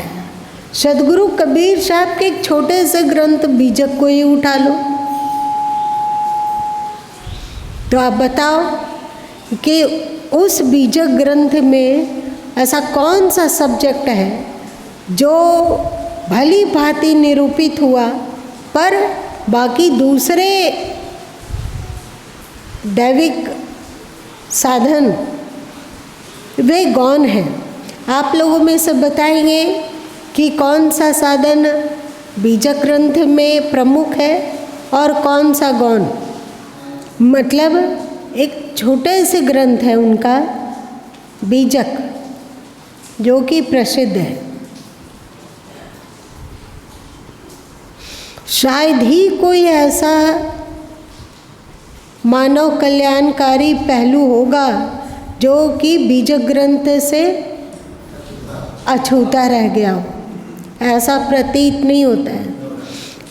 है। सदगुरु कबीर साहब के एक छोटे से ग्रंथ बीजक को ही उठा लो, तो आप बताओ कि उस बीजक ग्रंथ में ऐसा कौन सा सब्जेक्ट है जो भली भांति निरूपित हुआ पर बाकी दूसरे दैविक साधन वे गौण हैं। आप लोगों में से बताएंगे कि कौन सा साधन बीजक ग्रंथ में प्रमुख है और कौन सा गौण। मतलब एक छोटे से ग्रंथ है उनका बीजक, जो कि प्रसिद्ध है। शायद ही कोई ऐसा मानव कल्याणकारी पहलू होगा जो कि बीजक ग्रंथ से अछूता रह गया हो, ऐसा प्रतीत नहीं होता है।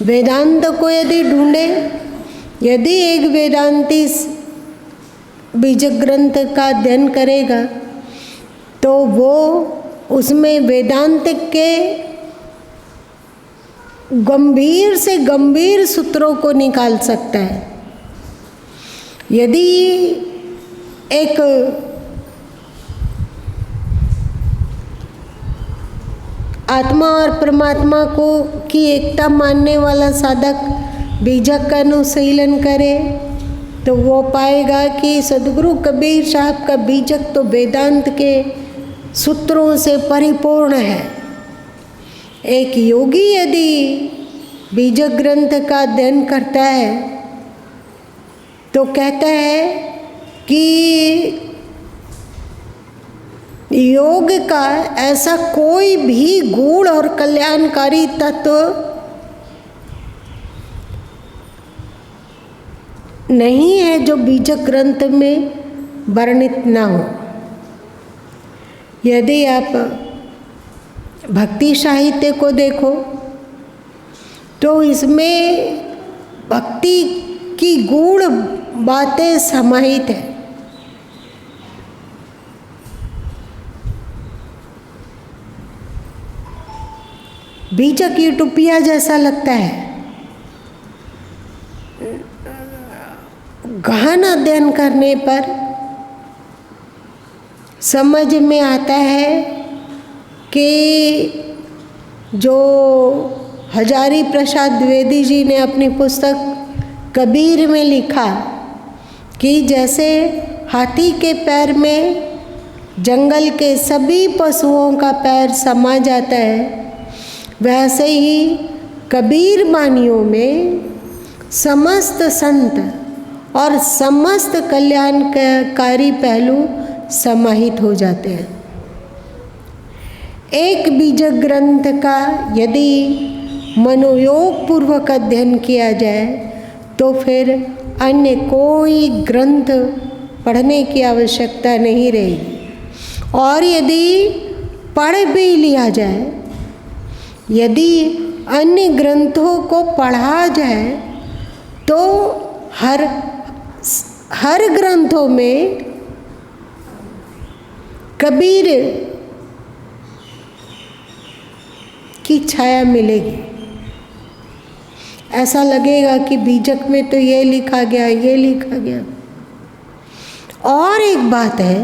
वेदांत को यदि ढूंढे, यदि एक वेदांती बीजक ग्रंथ का अध्ययन करेगा तो वो उसमें वेदांत के गंभीर से गंभीर सूत्रों को निकाल सकता है। यदि एक आत्मा और परमात्मा को की एकता मानने वाला साधक बीजक का अनुशीलन करे तो वो पाएगा कि सदगुरु कबीर साहब का बीजक तो वेदांत के सूत्रों से परिपूर्ण है। एक योगी यदि बीजक ग्रंथ का अध्ययन करता है तो कहता है कि योग का ऐसा कोई भी गूढ़ और कल्याणकारी तत्व नहीं है जो बीजक ग्रंथ में वर्णित ना हो। यदि आप भक्ति साहित्य को देखो तो इसमें भक्ति की गूढ़ बातें समाहित है। बीजक यूटोपिया जैसा लगता है। गहन अध्ययन करने पर समझ में आता है कि जो हजारी प्रसाद द्विवेदी जी ने अपनी पुस्तक कबीर में लिखा कि जैसे हाथी के पैर में जंगल के सभी पशुओं का पैर समा जाता है, वैसे ही कबीर बानियों में समस्त संत और समस्त कल्याणकारी पहलू समाहित हो जाते हैं। एक बीजक ग्रंथ का यदि मनोयोग पूर्वक अध्ययन किया जाए तो फिर अन्य कोई ग्रंथ पढ़ने की आवश्यकता नहीं रहेगी। और यदि पढ़ भी लिया जाए, यदि अन्य ग्रंथों को पढ़ा जाए तो हर ग्रंथों में कबीर की छाया मिलेगी। ऐसा लगेगा कि बीजक में तो ये लिखा गया, ये लिखा गया। और एक बात है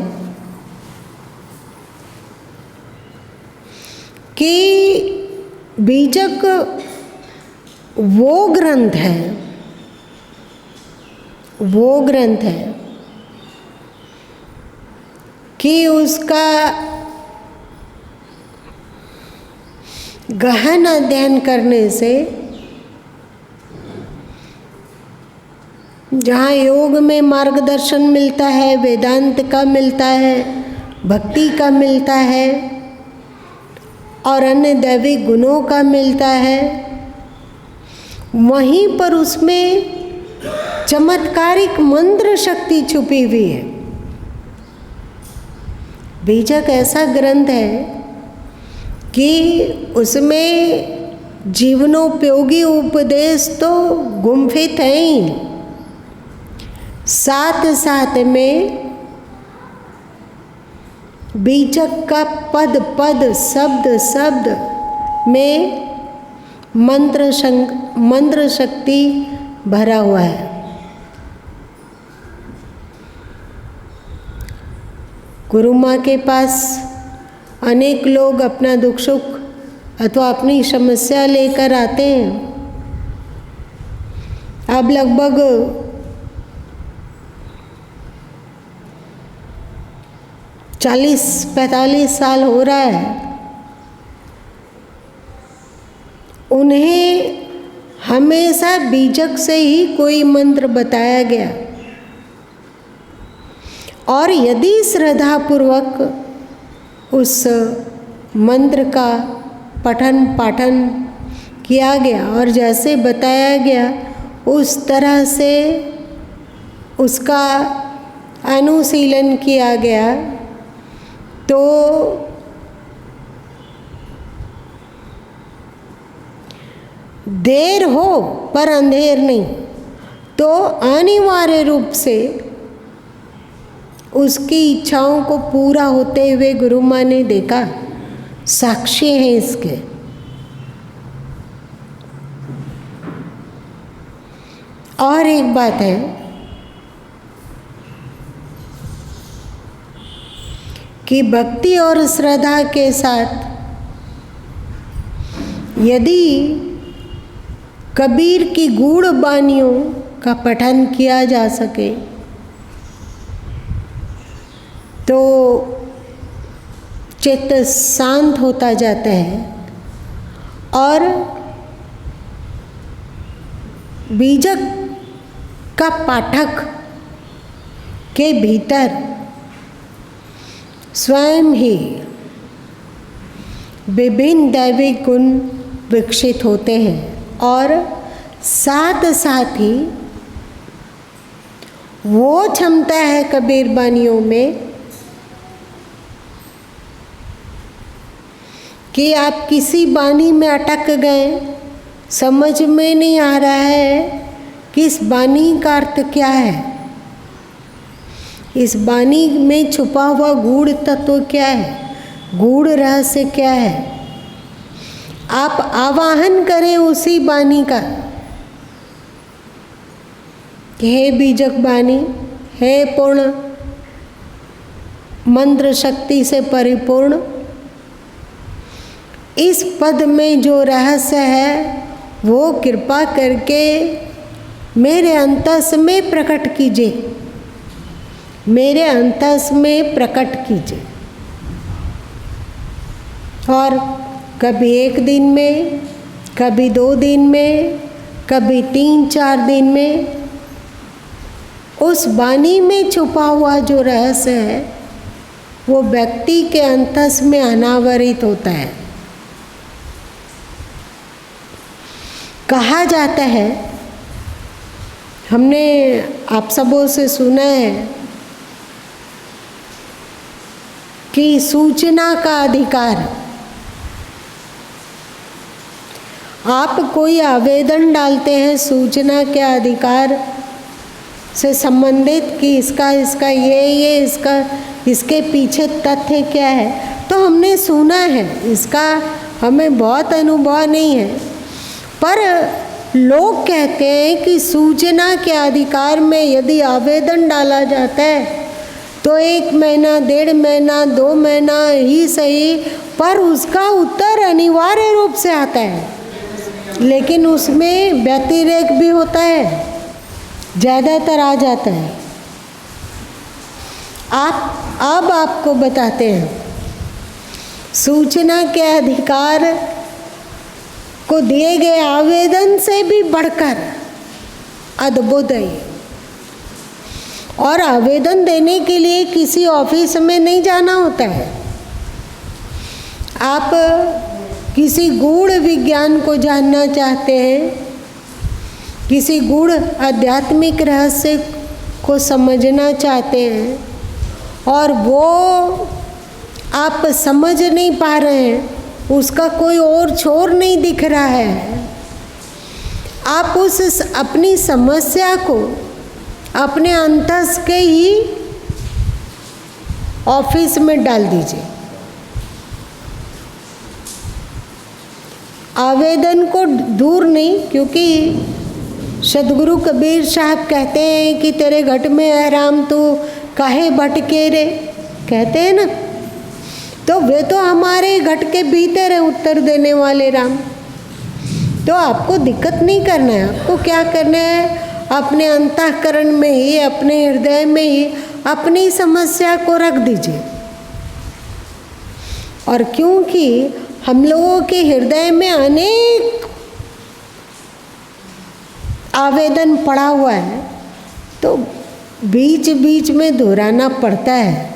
कि बीजक वो ग्रंथ है कि उसका गहन अध्ययन करने से जहाँ योग में मार्गदर्शन मिलता है, वेदांत का मिलता है, भक्ति का मिलता है और अन्य दैविक गुणों का मिलता है, वहीं पर उसमें चमत्कारिक मंत्र शक्ति छुपी हुई है। बीजक ऐसा ग्रंथ है कि उसमें जीवनोपयोगी उपदेश तो गुम्फित हैं ही, साथ साथ में बीजक का पद पद, शब्द शब्द में मंत्र शक्ति भरा हुआ है। गुरु माँ के पास अनेक लोग अपना दुख सुख अथवा अपनी समस्या लेकर आते हैं। अब लगभग 40-45 साल हो रहा है, उन्हें हमेशा बीजक से ही कोई मंत्र बताया गया, और यदि श्रद्धापूर्वक उस मंत्र का पठन पाठन किया गया और जैसे बताया गया उस तरह से उसका अनुशीलन किया गया, तो देर हो पर अंधेर नहीं, तो अनिवार्य रूप से उसकी इच्छाओं को पूरा होते हुए गुरु माँ ने देखा, साक्षी हैं इसके। और एक बात है कि भक्ति और श्रद्धा के साथ यदि कबीर की गूढ़ बानियों का पठन किया जा सके तो चित्त शांत होता जाता है, और बीजक का पाठक के भीतर स्वयं ही विभिन्न दैवी गुण विकसित होते हैं, और साथ साथ ही वो क्षमता है कबीर बानियों में कि आप किसी बानी में अटक गए, समझ में नहीं आ रहा है कि इस बानी का अर्थ क्या है, इस बानी में छुपा हुआ गूढ़ तत्व क्या है, गूढ़ रहस्य क्या है। आप आवाहन करें उसी बानी का कि हे बीजक बानी, हे पूर्ण मंत्र शक्ति से परिपूर्ण, इस पद में जो रहस्य है वो कृपा करके मेरे अंतस में प्रकट कीजिए, मेरे अंतस में प्रकट कीजिए। और कभी 1 दिन में, कभी 2 दिन में, कभी 3-4 दिन में उस वाणी में छुपा हुआ जो रहस्य है वो व्यक्ति के अंतस में अनावरित होता है। कहा जाता है, हमने आप सबों से सुना है कि सूचना का अधिकार, आप कोई आवेदन डालते हैं सूचना के अधिकार से संबंधित कि इसका ये इसका इसके पीछे तथ्य क्या है, तो हमने सुना है, इसका हमें बहुत अनुभव नहीं है, पर लोग कहते हैं कि सूचना के अधिकार में यदि आवेदन डाला जाता है तो 1 महीना, 1.5 महीना, 2 महीना ही सही, पर उसका उत्तर अनिवार्य रूप से आता है, लेकिन उसमें व्यतिरेक भी होता है, ज़्यादातर आ जाता है। अब आपको बताते हैं, सूचना के अधिकार को दिए गए आवेदन से भी बढ़कर अद्भुत है। और आवेदन देने के लिए किसी ऑफिस में नहीं जाना होता है। आप किसी गूढ़ विज्ञान को जानना चाहते हैं, किसी गूढ़ आध्यात्मिक रहस्य को समझना चाहते हैं और वो आप समझ नहीं पा रहे हैं, उसका कोई और छोर नहीं दिख रहा है, आप उस अपनी समस्या को अपने अंतस के ही ऑफिस में डाल दीजिए। आवेदन को दूर नहीं, क्योंकि सदगुरु कबीर साहब कहते हैं कि तेरे घट में है राम तू काहे भटके रे, कहते हैं ना। तो वे तो हमारे घट के भीतर है उत्तर देने वाले राम। तो आपको दिक्कत नहीं करना है, आपको क्या करना है, अपने अंतःकरण में ही, अपने हृदय में ही अपनी समस्या को रख दीजिए। और क्योंकि हम लोगों के हृदय में अनेक आवेदन पड़ा हुआ है, तो बीच बीच में दोहराना पड़ता है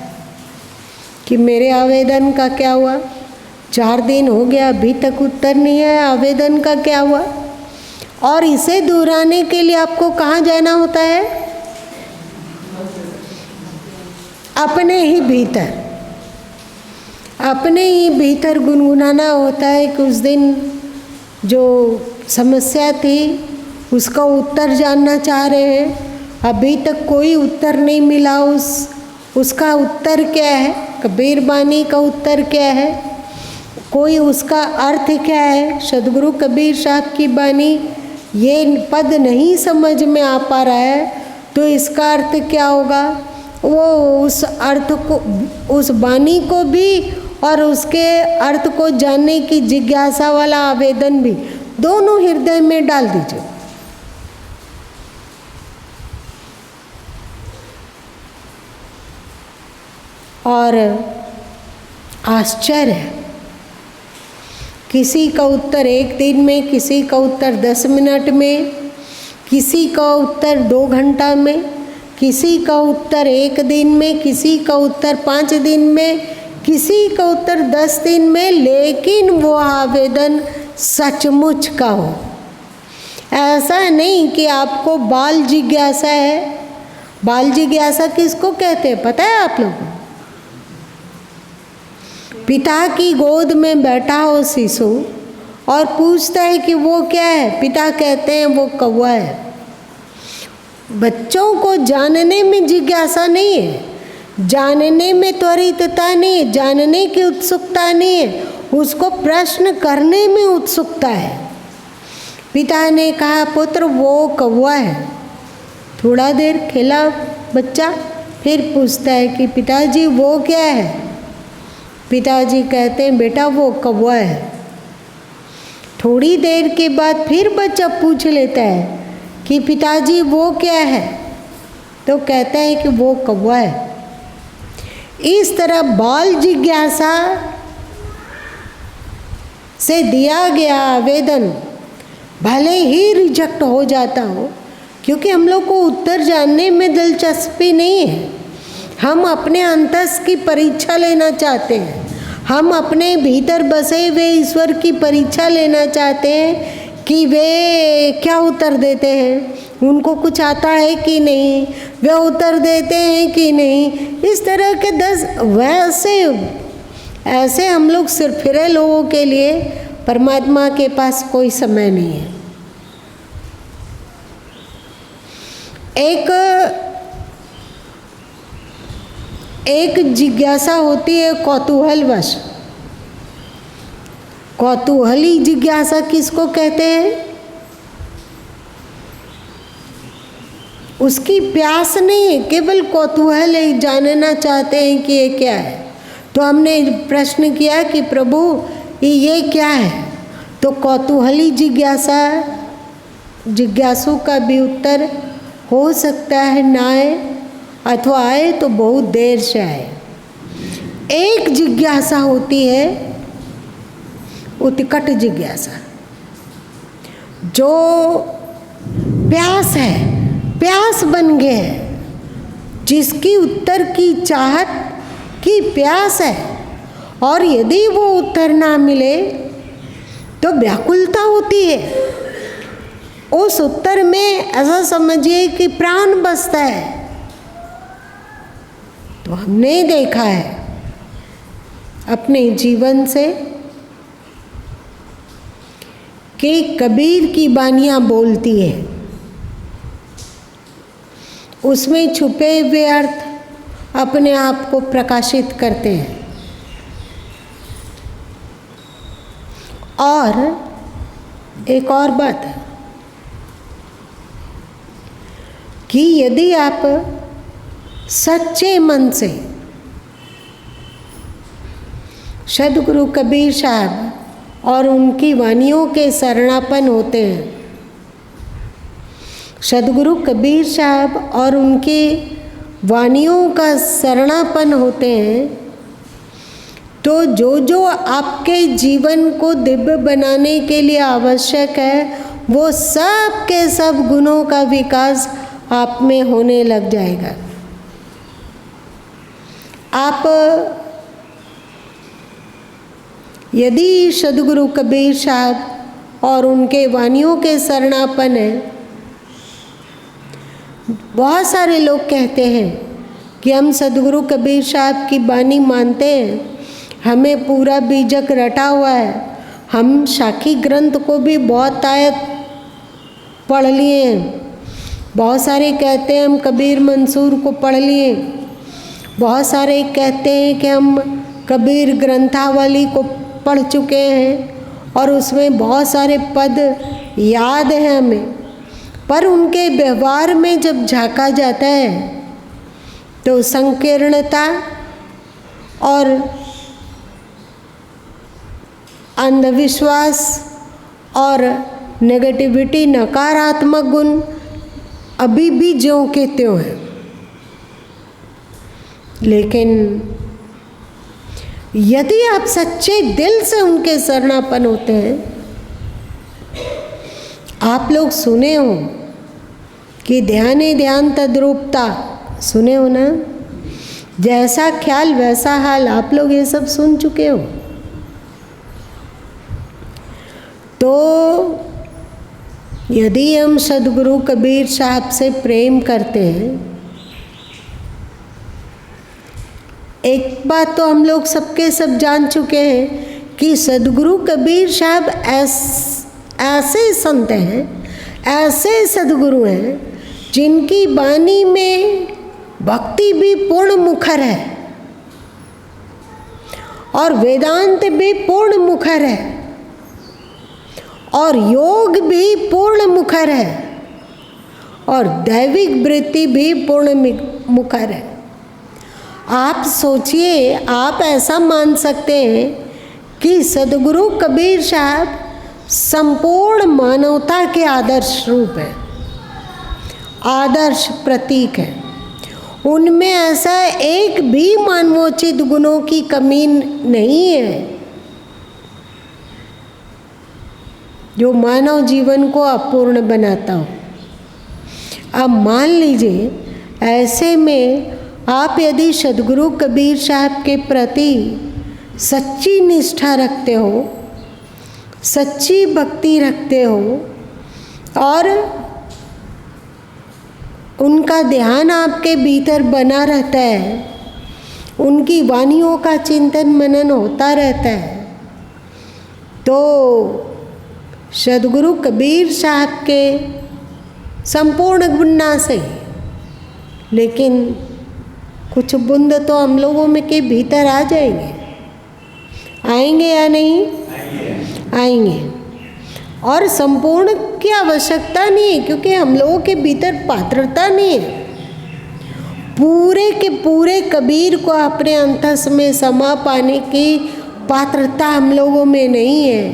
कि मेरे आवेदन का क्या हुआ, 4 दिन हो गया अभी तक उत्तर नहीं है, आवेदन का क्या हुआ। और इसे दोहराने के लिए आपको कहाँ जाना होता है, अपने ही भीतर, अपने ही भीतर गुनगुनाना होता है कि उस दिन जो समस्या थी उसका उत्तर जानना चाह रहे हैं, अभी तक कोई उत्तर नहीं मिला, उसका उत्तर क्या है, कबीर बानी का उत्तर क्या है, कोई उसका अर्थ क्या है। सदगुरु कबीर साहब की बानी ये पद नहीं समझ में आ पा रहा है, तो इसका अर्थ क्या होगा, वो उस अर्थ को, उस बानी को भी और उसके अर्थ को जानने की जिज्ञासा वाला आवेदन भी दोनों हृदय में डाल दीजिए। और आश्चर्य है, किसी का उत्तर 1 दिन में, किसी का उत्तर 10 मिनट में, किसी का उत्तर 2 घंटा में, किसी का उत्तर 1 दिन में, किसी का उत्तर 5 दिन में, किसी का उत्तर 10 दिन में, लेकिन वो आवेदन सचमुच का हो। ऐसा नहीं कि आपको बाल जिज्ञासा है। बाल जिज्ञासा किसको कहते हैं पता है आप लोगों को? पिता की गोद में बैठा हो शिशु और पूछता है कि वो क्या है, पिता कहते हैं वो कौवा है। बच्चों को जानने में जिज्ञासा नहीं है, जानने में त्वरितता नहीं है, जानने की उत्सुकता नहीं है, उसको प्रश्न करने में उत्सुकता है। पिता ने कहा पुत्र वो कौवा है। थोड़ा देर खेला बच्चा, फिर पूछता है कि पिताजी वो क्या है। पिताजी कहते हैं बेटा वो कौवा है। थोड़ी देर के बाद फिर बच्चा पूछ लेता है कि पिताजी वो क्या है, तो कहता है कि वो कौवा है। इस तरह बाल जिज्ञासा से दिया गया आवेदन भले ही रिजेक्ट हो जाता हो, क्योंकि हम लोग को उत्तर जानने में दिलचस्पी नहीं है। हम अपने अंतस की परीक्षा लेना चाहते हैं, हम अपने भीतर बसे हुए ईश्वर की परीक्षा लेना चाहते हैं कि वे क्या उत्तर देते हैं, उनको कुछ आता है कि नहीं, वे उत्तर देते हैं कि नहीं। इस तरह के 10 ऐसे हम लोग सिरफिरे लोगों के लिए परमात्मा के पास कोई समय नहीं है। एक जिज्ञासा होती है कौतूहलवश। कौतूहली जिज्ञासा किसको कहते हैं? उसकी प्यास नहीं है, केवल कौतूहल है, जानना चाहते हैं कि ये क्या है। तो हमने प्रश्न किया कि प्रभु ये क्या है, तो कौतूहली जिज्ञासु का भी उत्तर हो सकता है ना आए, अथवा आए तो बहुत देर से आए। एक जिज्ञासा होती है उत्कट जिज्ञासा, जो प्यास है, प्यास बन गए है, जिसकी उत्तर की चाहत की प्यास है, और यदि वो उत्तर ना मिले तो व्याकुलता होती है। उस उत्तर में ऐसा समझिए कि प्राण बसता है। तो हमने देखा है अपने जीवन से कि कबीर की बानियां बोलती है, उसमें छुपे हुए अर्थ अपने आप को प्रकाशित करते हैं। और एक और बात है कि यदि आप सच्चे मन से सद्गुरु कबीर साहब और उनकी वानियों के शरणापन्न होते हैं, सद्गुरु कबीर साहब और उनके वानियों का शरणापन्न होते हैं, तो जो जो आपके जीवन को दिव्य बनाने के लिए आवश्यक है वो सब के सब गुणों का विकास आप में होने लग जाएगा। आप यदि सद्गुरु कबीर साहब और उनके वानियों के शरणापन्न हैं, बहुत सारे लोग कहते हैं कि हम सद्गुरु कबीर साहब की वाणी मानते हैं, हमें पूरा बीजक रटा हुआ है, हम साखी ग्रंथ को भी बहुत आयत पढ़ लिए हैं, बहुत सारे कहते हैं हम कबीर मंसूर को पढ़ लिए, बहुत सारे कहते हैं कि हम कबीर ग्रंथावली को पढ़ चुके हैं और उसमें बहुत सारे पद याद हैं हमें, पर उनके व्यवहार में जब झांका जाता है तो संकीर्णता और अंधविश्वास और नेगेटिविटी, नकारात्मक गुण अभी भी ज्यों के त्यों हैं। लेकिन यदि आप सच्चे दिल से उनके शरणापन्न होते हैं, आप लोग सुने हो कि ध्याने ध्यान तद्रूपता, सुने हो ना, जैसा ख्याल वैसा हाल, आप लोग ये सब सुन चुके हो। तो यदि हम सद्गुरु कबीर साहब से प्रेम करते हैं, एक बात तो हम लोग सबके सब जान चुके हैं कि सद्गुरु कबीर साहब ऐसे संत हैं, ऐसे सद्गुरु हैं जिनकी वाणी में भक्ति भी पूर्ण मुखर है और वेदांत भी पूर्ण मुखर है और योग भी पूर्ण मुखर है और दैविक वृत्ति भी पूर्ण मुखर है। आप सोचिए, आप ऐसा मान सकते हैं कि सद्गुरु कबीर साहब संपूर्ण मानवता के आदर्श रूप है, आदर्श प्रतीक है। उनमें ऐसा एक भी मानवोचित गुणों की कमी नहीं है जो मानव जीवन को अपूर्ण बनाता हो। अब मान लीजिए, ऐसे में आप यदि सद्गुरु कबीर साहब के प्रति सच्ची निष्ठा रखते हो, सच्ची भक्ति रखते हो और उनका ध्यान आपके भीतर बना रहता है, उनकी वानियों का चिंतन मनन होता रहता है, तो सद्गुरु कबीर साहब के संपूर्ण गुण ना सही, लेकिन कुछ बूंद तो हम लोगों में के भीतर आ जाएंगे, आएंगे या नहीं? आएंगे। और संपूर्ण की आवश्यकता नहीं है, क्योंकि हम लोगों के भीतर पात्रता नहीं है। पूरे के पूरे कबीर को अपने अंतस में समा पाने की पात्रता हम लोगों में नहीं है,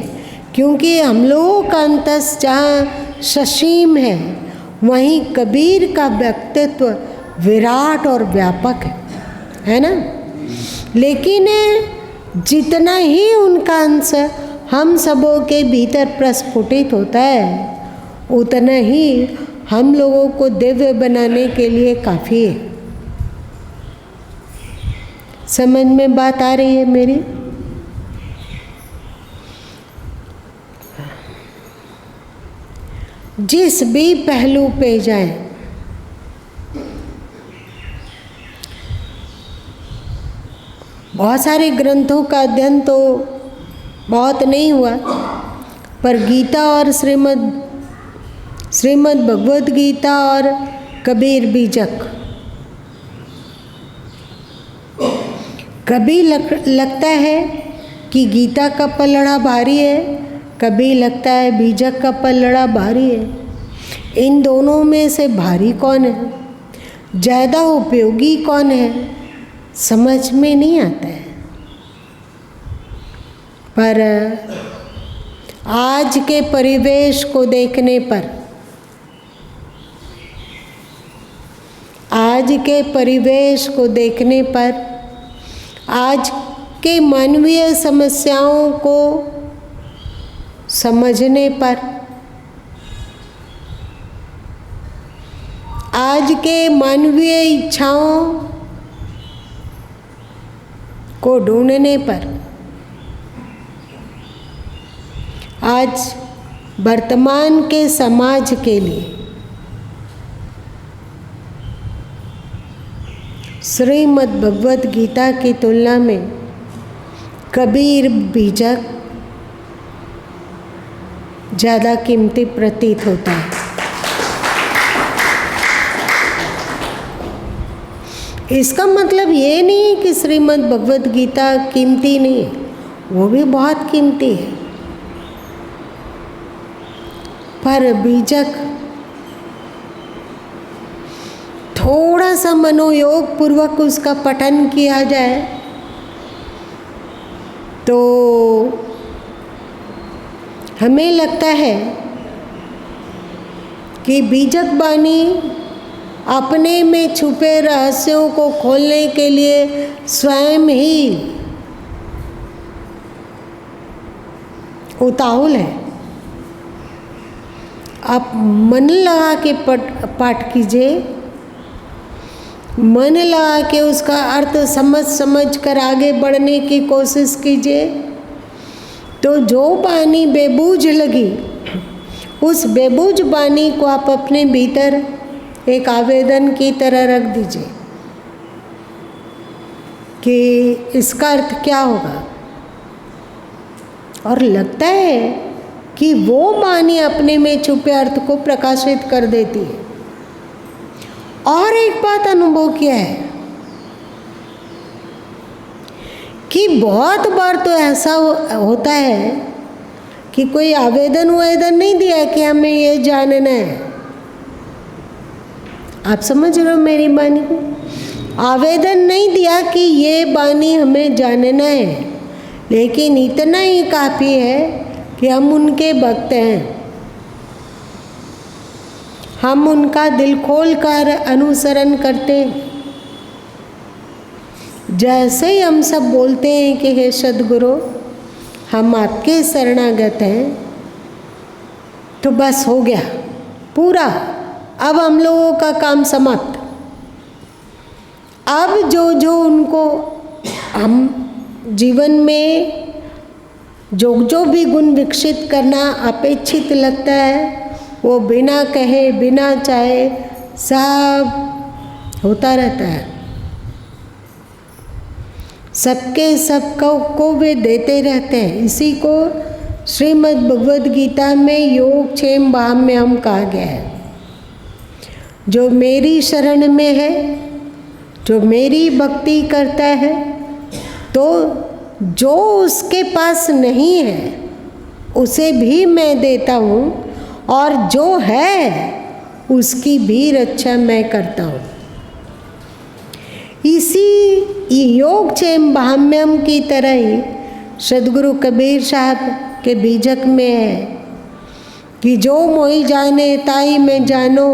क्योंकि हम लोगों का अंतस जहाँ ससीम है, वहीं कबीर का व्यक्तित्व विराट और व्यापक है ना। लेकिन जितना ही उनका अंश हम सबों के भीतर प्रस्फुटित होता है, उतना ही हम लोगों को दिव्य बनाने के लिए काफ़ी है। समझ में बात आ रही है मेरी? जिस भी पहलू पे जाएं, बहुत सारे ग्रंथों का अध्ययन तो बहुत नहीं हुआ, पर गीता और श्रीमद् भगवद गीता और कबीर बीजक कभी लगता है कि गीता का पलड़ा भारी है, कभी लगता है बीजक का पल्लड़ा भारी है। इन दोनों में से भारी कौन है, ज़्यादा उपयोगी कौन है, समझ में नहीं आता है। पर आज के परिवेश को देखने पर, आज के परिवेश को देखने पर, आज के मानवीय समस्याओं को समझने पर, आज के मानवीय इच्छाओं को ढूंढने पर, आज वर्तमान के समाज के लिए श्रीमद् भगवत गीता की तुलना में कबीर बीजक ज़्यादा कीमती प्रतीत होता है। इसका मतलब ये नहीं है कि श्रीमद् भगवत गीता कीमती नहीं है, वो भी बहुत कीमती है। पर बीजक थोड़ा सा मनोयोग पूर्वक उसका पठन किया जाए तो हमें लगता है कि बीजक वाणी अपने में छुपे रहस्यों को खोलने के लिए स्वयं ही उतावल है। आप मन लगा के पाठ कीजिए, मन लगा के उसका अर्थ समझ कर आगे बढ़ने की कोशिश कीजिए, तो जो वाणी बेबूझ लगी, उस बेबूझ वाणी को आप अपने भीतर एक आवेदन की तरह रख दीजिए कि इसका अर्थ क्या होगा। और लगता है कि वो वाणी अपने में छुपे अर्थ को प्रकाशित कर देती है। और एक बात अनुभव किया है कि बहुत बार तो ऐसा होता है कि कोई आवेदन नहीं दिया कि हमें ये जानना है। आप समझ रहे हो मेरी वाणी को? आवेदन नहीं दिया कि ये वाणी हमें जानना है, लेकिन इतना ही काफ़ी है कि हम उनके भक्त हैं, हम उनका दिल खोल कर अनुसरण करते हैं। जैसे ही हम सब बोलते हैं कि हे सद्गुरु हम आपके शरणागत हैं, तो बस हो गया पूरा, अब हम लोगों का काम समाप्त। अब जो उनको हम जीवन में जो भी गुण विकसित करना अपेक्षित लगता है, वो बिना कहे बिना चाहे सब होता रहता है। सबके सबको वे देते रहते हैं। इसी को श्रीमद् भगवद गीता में योगक्षेम वाहाम्यहम् कहा गया है। जो मेरी शरण में है, जो मेरी भक्ति करता है, तो जो उसके पास नहीं है उसे भी मैं देता हूँ, और जो है उसकी भी रक्षा मैं करता हूँ। इसी योगक्षेम वाहाम्यहम् की तरह ही सद्गुरु कबीर साहब के बीजक में है कि जो मोहि जाने ताई में जानो,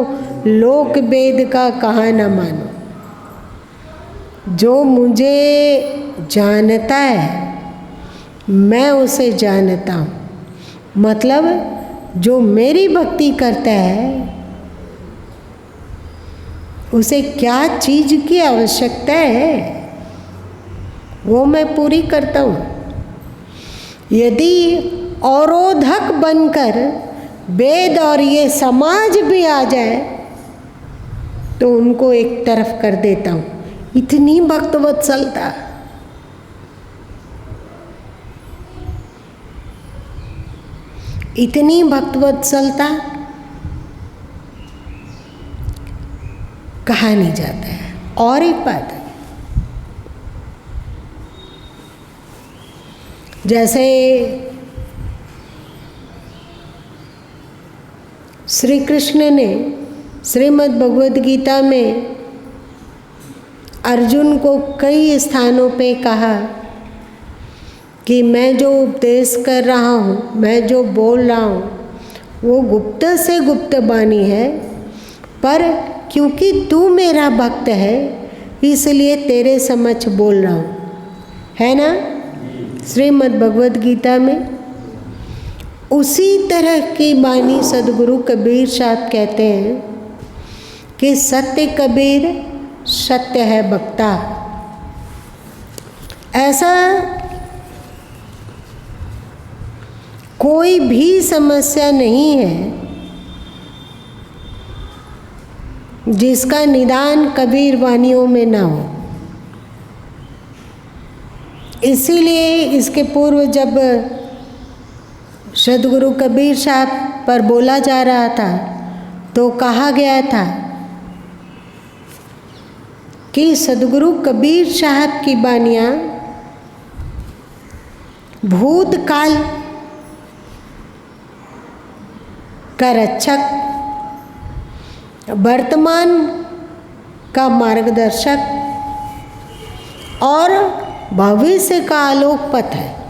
लोक वेद का कहा न मानो। जो मुझे जानता है मैं उसे जानता हूँ, मतलब जो मेरी भक्ति करता है उसे क्या चीज़ की आवश्यकता है वो मैं पूरी करता हूँ। यदि अवरोधक बनकर वेद और ये समाज भी आ जाए तो उनको एक तरफ कर देता हूँ। इतनी भक्तवत्सलता, इतनी भक्तवत्सलता कहा नहीं जाता है। और एक बात है, जैसे श्री कृष्ण ने श्रीमद् भगवद गीता में अर्जुन को कई स्थानों पे कहा कि मैं जो उपदेश कर रहा हूँ, मैं जो बोल रहा हूँ, वो गुप्त से गुप्त वाणी है, पर क्योंकि तू मेरा भक्त है इसलिए तेरे समक्ष बोल रहा हूँ, है ना। श्रीमद् भगवद गीता में उसी तरह की वाणी सदगुरु कबीर साहब कहते हैं कि सत्य कबीर सत्य है बक्ता। ऐसा कोई भी समस्या नहीं है जिसका निदान कबीर वाणियों में ना हो। इसीलिए इसके पूर्व जब सदगुरु कबीर साहब पर बोला जा रहा था तो कहा गया था कि सदगुरु कबीर साहब की वाणियाँ भूतकाल का रक्षक, वर्तमान का मार्गदर्शक और भविष्य का आलोक पथ है।